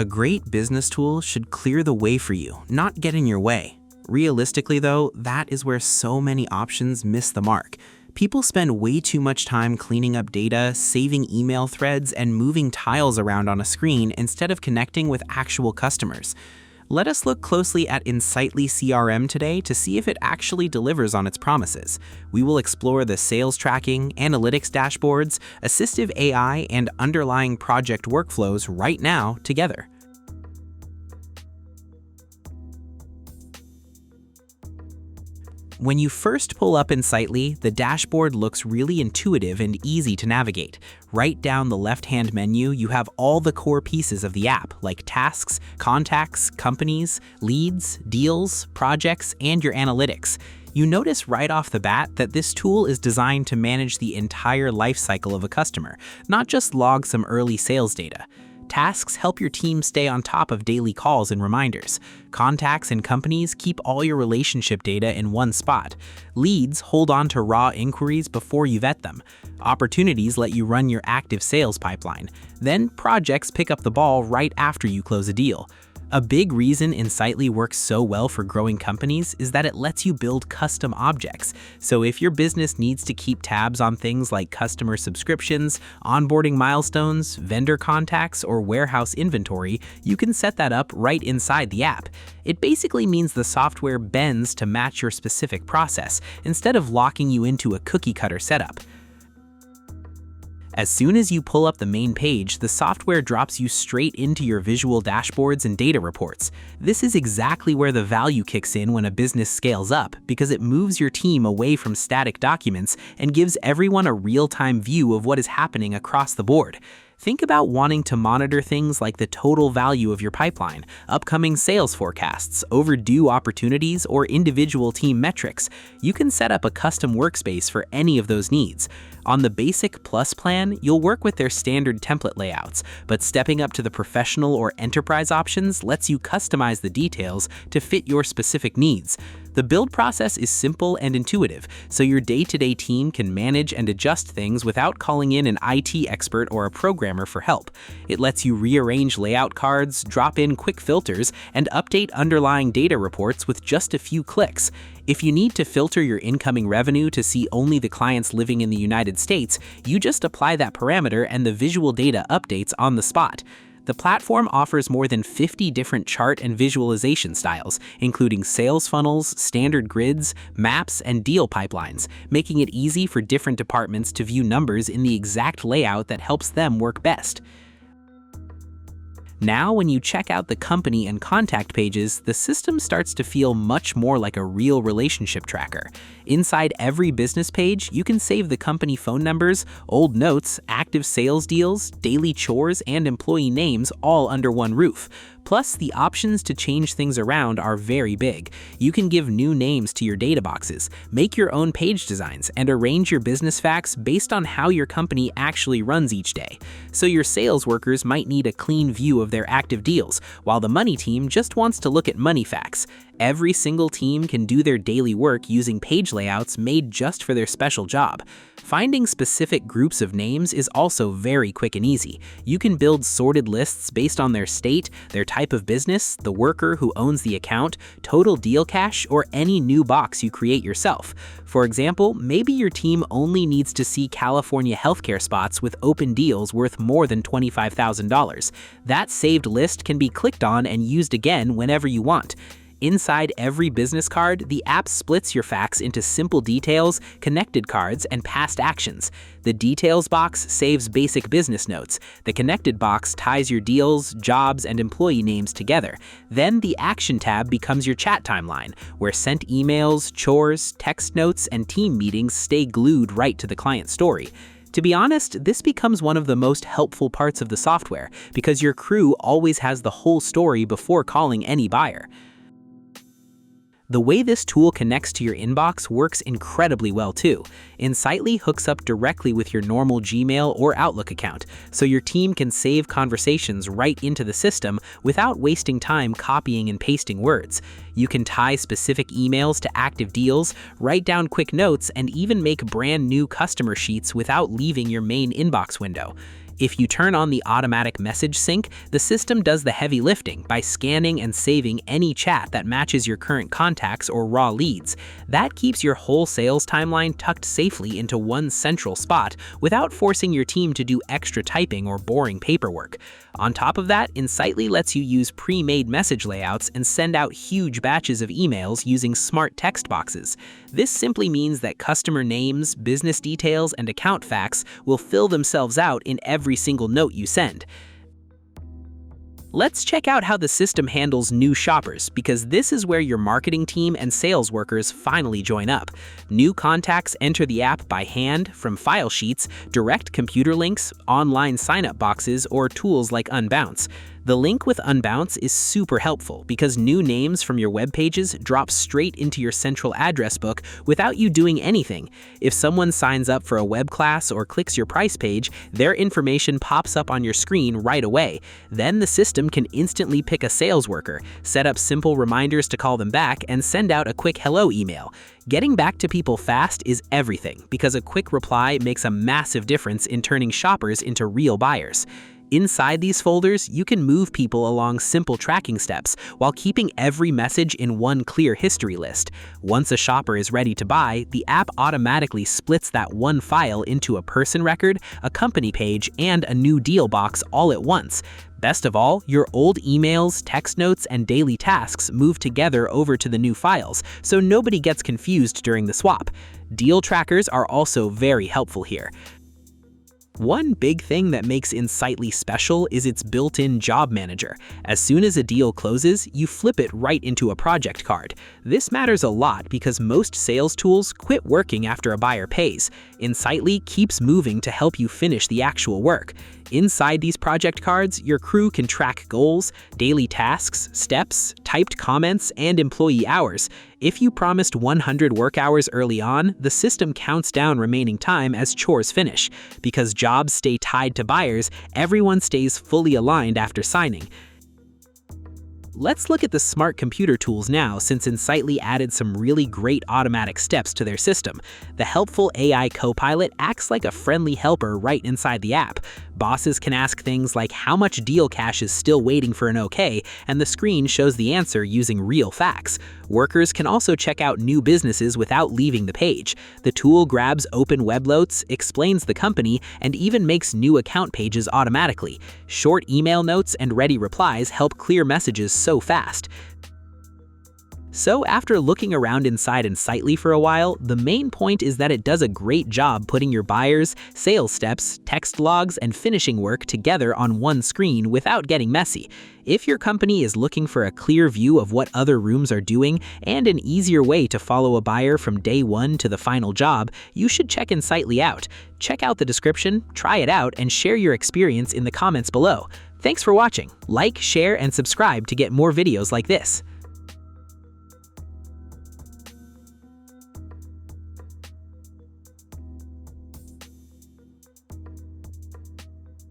A great business tool should clear the way for you, not get in your way. Realistically though, that is where so many options miss the mark. People spend way too much time cleaning up data, saving email threads, and moving tiles around on a screen instead of connecting with actual customers. Let us look closely at Insightly CRM today to see if it actually delivers on its promises. We will explore the sales tracking, analytics dashboards, assistive AI, and underlying project workflows right now together. When you first pull up Insightly, the dashboard looks really intuitive and easy to navigate. Right down the left-hand menu, you have all the core pieces of the app, like tasks, contacts, companies, leads, deals, projects, and your analytics. You notice right off the bat that this tool is designed to manage the entire life cycle of a customer, not just log some early sales data. Tasks help your team stay on top of daily calls and reminders. Contacts and companies keep all your relationship data in one spot. Leads hold on to raw inquiries before you vet them. Opportunities let you run your active sales pipeline. Then projects pick up the ball right after you close a deal. A big reason Insightly works so well for growing companies is that it lets you build custom objects. So if your business needs to keep tabs on things like customer subscriptions, onboarding milestones, vendor contacts, or warehouse inventory, you can set that up right inside the app. It basically means the software bends to match your specific process, instead of locking you into a cookie-cutter setup. As soon as you pull up the main page, the software drops you straight into your visual dashboards and data reports. This is exactly where the value kicks in when a business scales up, because it moves your team away from static documents and gives everyone a real-time view of what is happening across the board. Think about wanting to monitor things like the total value of your pipeline, upcoming sales forecasts, overdue opportunities, or individual team metrics. You can set up a custom workspace for any of those needs. On the Basic Plus plan, you'll work with their standard template layouts, but stepping up to the Professional or Enterprise options lets you customize the details to fit your specific needs. The build process is simple and intuitive, so your day-to-day team can manage and adjust things without calling in an IT expert or a programmer for help. It lets you rearrange layout cards, drop in quick filters, and update underlying data reports with just a few clicks. If you need to filter your incoming revenue to see only the clients living in the United States, you just apply that parameter and the visual data updates on the spot. The platform offers more than 50 different chart and visualization styles, including sales funnels, standard grids, maps, and deal pipelines, making it easy for different departments to view numbers in the exact layout that helps them work best. Now, when you check out the company and contact pages, the system starts to feel much more like a real relationship tracker. Inside every business page, you can save the company phone numbers, old notes, active sales deals, daily chores, and employee names all under one roof. Plus, the options to change things around are very big. You can give new names to your data boxes, make your own page designs, and arrange your business facts based on how your company actually runs each day. So your sales workers might need a clean view of their active deals, while the money team just wants to look at money facts. Every single team can do their daily work using page layouts made just for their special job. Finding specific groups of names is also very quick and easy. You can build sorted lists based on their state, their type of business, the worker who owns the account, total deal cash, or any new box you create yourself. For example, maybe your team only needs to see California healthcare spots with open deals worth more than $25,000. That saved list can be clicked on and used again whenever you want. Inside every business card, the app splits your facts into simple details, connected cards, and past actions. The details box saves basic business notes. The connected box ties your deals, jobs, and employee names together. Then the action tab becomes your chat timeline, where sent emails, chores, text notes, and team meetings stay glued right to the client story. To be honest, this becomes one of the most helpful parts of the software, because your crew always has the whole story before calling any buyer. The way this tool connects to your inbox works incredibly well too. Insightly hooks up directly with your normal Gmail or Outlook account, so your team can save conversations right into the system without wasting time copying and pasting words. You can tie specific emails to active deals, write down quick notes, and even make brand new customer sheets without leaving your main inbox window. If you turn on the automatic message sync, the system does the heavy lifting by scanning and saving any chat that matches your current contacts or raw leads. That keeps your whole sales timeline tucked safely into one central spot without forcing your team to do extra typing or boring paperwork. On top of that, Insightly lets you use pre-made message layouts and send out huge batches of emails using smart text boxes. This simply means that customer names, business details, and account facts will fill themselves out in every single note you send. Let's check out how the system handles new shoppers, because this is where your marketing team and sales workers finally join up. New contacts enter the app by hand from file sheets, direct computer links, online sign-up boxes, or tools like Unbounce. The link with Unbounce is super helpful because new names from your web pages drop straight into your central address book without you doing anything. If someone signs up for a web class or clicks your price page, their information pops up on your screen right away. Then the system can instantly pick a sales worker, set up simple reminders to call them back, and send out a quick hello email. Getting back to people fast is everything because a quick reply makes a massive difference in turning shoppers into real buyers. Inside these folders, you can move people along simple tracking steps while keeping every message in one clear history list. Once a shopper is ready to buy, the app automatically splits that one file into a person record, a company page, and a new deal box all at once. Best of all, your old emails, text notes, and daily tasks move together over to the new files, so nobody gets confused during the swap. Deal trackers are also very helpful here. One big thing that makes Insightly special is its built-in job manager. As soon as a deal closes, you flip it right into a project card. This matters a lot because most sales tools quit working after a buyer pays. Insightly keeps moving to help you finish the actual work. Inside these project cards, your crew can track goals, daily tasks, steps, typed comments, and employee hours. If you promised 100 work hours early on, the system counts down remaining time as chores finish. Because jobs stay tied to buyers, everyone stays fully aligned after signing. Let's look at the smart computer tools now, since Insightly added some really great automatic steps to their system. The helpful AI copilot acts like a friendly helper right inside the app. Bosses can ask things like how much deal cash is still waiting for an OK, and the screen shows the answer using real facts. Workers can also check out new businesses without leaving the page. The tool grabs open web notes, explains the company, and even makes new account pages automatically. Short email notes and ready replies help clear messages so fast. So after looking around inside Insightly for a while, the main point is that it does a great job putting your buyers, sales steps, text logs, and finishing work together on one screen without getting messy. If your company is looking for a clear view of what other rooms are doing and an easier way to follow a buyer from day one to the final job, you should check Insightly out. Check out the description, try it out, and share your experience in the comments below. Thanks for watching. Like, share, and subscribe to get more videos like this.